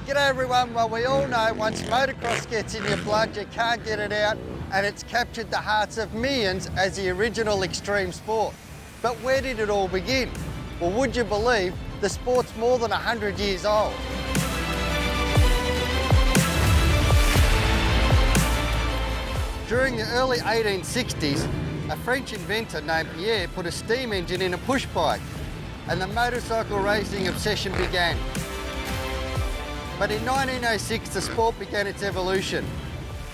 G'day everyone. Well, we all know once motocross gets in your blood, you can't get it out, and it's captured the hearts of millions as the original extreme sport. But where did it all begin? Well, would you believe the sport's more than 100 years old? During the early 1860s, a French inventor named Pierre put a steam engine in a push bike, and the motorcycle racing obsession began. But in 1906, the sport began its evolution.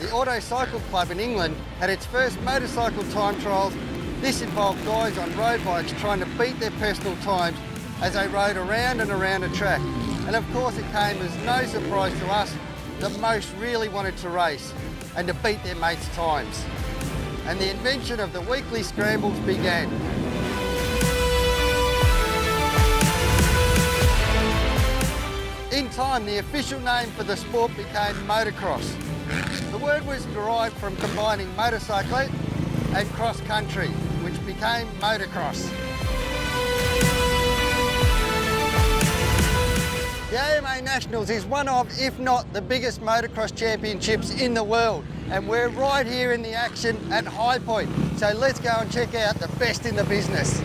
The Auto Cycle Club in England had its first motorcycle time trials. This involved guys on road bikes trying to beat their personal times as they rode around and around a track. And of course, it came as no surprise to us that most really wanted to race and to beat their mates' times. And the invention of the weekly scrambles began. In time, the official name for the sport became motocross. The word was derived from combining motorcycling and cross-country, which became motocross. The AMA Nationals is one of, if not the biggest motocross championships in the world, and we're right here in the action at High Point. So let's go and check out the best in the business.